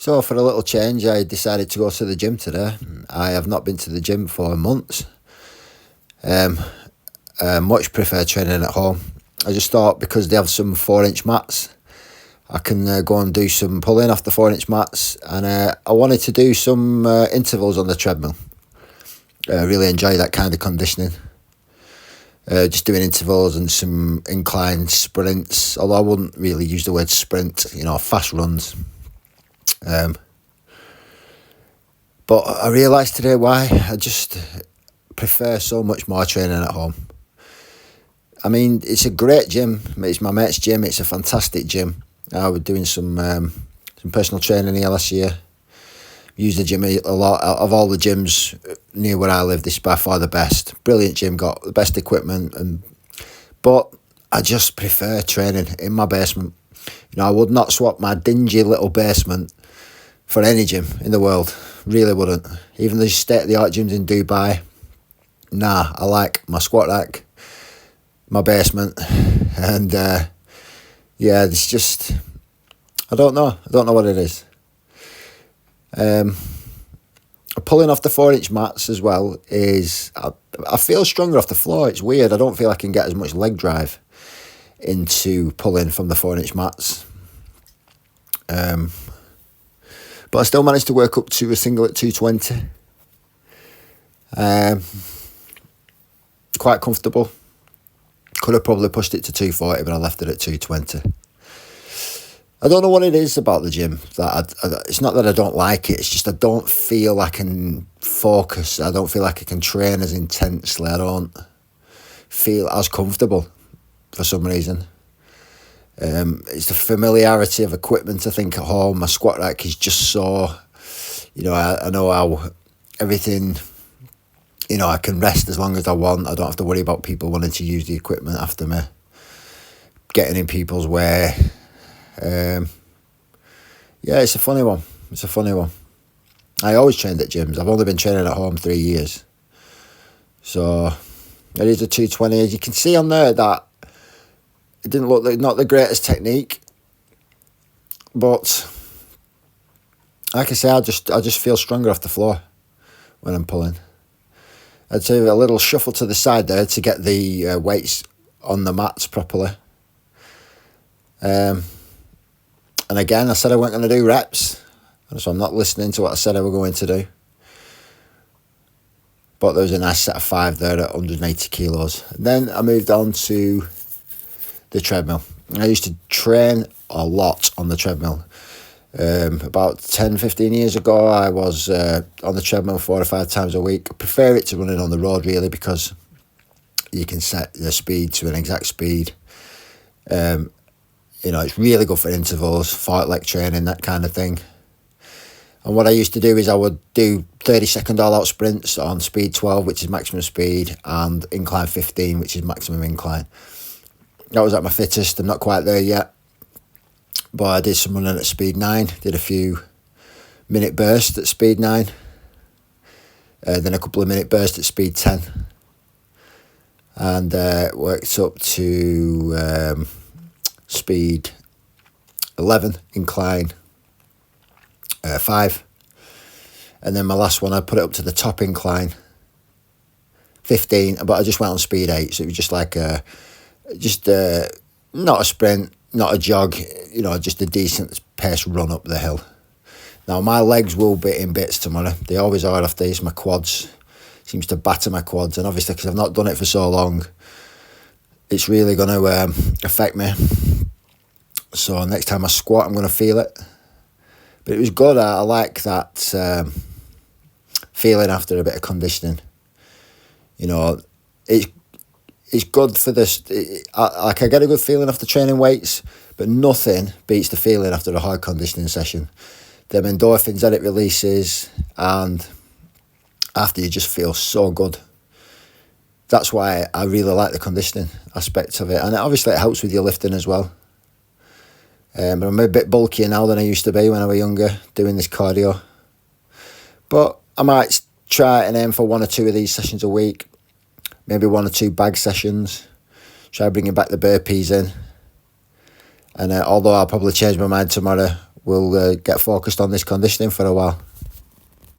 So for a little change, I decided to go to the gym today. I have not been to the gym for months. Much prefer training at home. I just thought because they have some 4-inch mats, I can go and do some pulling off the 4-inch mats, and I wanted to do some intervals on the treadmill. I really enjoy that kind of conditioning. Just doing intervals and some incline sprints, although I wouldn't really use the word sprint, fast runs. But I realised today why I just prefer so much more training at home. I mean, it's a great gym. It's my mate's gym. It's a fantastic gym. I was doing some personal training here last year. Used the gym a lot. Of all the gyms near where I live, this is by far the best. Brilliant gym, got the best equipment, but I just prefer training in my basement. I would not swap my dingy little basement for any gym in the world. Really wouldn't. Even the state-of-the-art gyms in Dubai. Nah, I like my squat rack, my basement, and it's just, I don't know what it is. Pulling off the 4-inch mats as well is, I feel stronger off the floor. It's weird. I don't feel I can get as much leg drive into pulling from the 4-inch mats. But I still managed to work up to a single at 220. Quite comfortable. Could have probably pushed it to 240, but I left it at 220. I don't know what it is about the gym. It's not that I don't like it. It's just I don't feel I can focus. I don't feel like I can train as intensely. I don't feel as comfortable for some reason. It's the familiarity of equipment, I think, at home. My squat rack is just so, I know how everything, I can rest as long as I want. I don't have to worry about people wanting to use the equipment after me, getting in people's way. It's a funny one. I always trained at gyms. I've only been training at home 3 years. So it is a 220. As you can see on there, that it didn't look not the greatest technique, but like I say, I just feel stronger off the floor when I'm pulling. I'd do a little shuffle to the side there to get the weights on the mats properly. And again, I said I wasn't going to do reps, so I'm not listening to what I said I was going to do. But there was a nice set of 5 there at 180 kilos. And then I moved on to the treadmill. I used to train a lot on the treadmill. About 10-15 years ago, I was on the treadmill 4 or 5 times a week. I prefer it to running on the road, really, because you can set the speed to an exact speed. It's really good for intervals, fartlek training, that kind of thing. And what I used to do is I would do 30-second all-out sprints on speed 12, which is maximum speed, and incline 15, which is maximum incline. That was at my fittest. I'm not quite there yet. But I did some running at speed 9, did a few minute bursts at speed 9, then a couple of minute bursts at speed 10, and worked up to speed 11, incline 5, and then my last one I put it up to the top incline 15, but I just went on speed 8, so it was just like not a sprint, not a jog, just a decent pace run up the hill. Now my legs will be in bits tomorrow. They always are after these. My quads seems to batter my quads, and obviously because I've not done it for so long, it's really going to affect me. So next time I squat, I'm going to feel it. But it was good. I like that feeling after a bit of conditioning. It's good for this. I get a good feeling after training weights, but nothing beats the feeling after a hard conditioning session. Them endorphins that it releases, and after you just feel so good. That's why I really like the conditioning aspect of it, and obviously it helps with your lifting as well. But I'm a bit bulkier now than I used to be when I was younger, doing this cardio. But I might try and aim for 1 or 2 of these sessions a week. Maybe 1 or 2 bag sessions. Try bringing back the burpees in. And although I'll probably change my mind tomorrow we'll get focused on this conditioning for a while.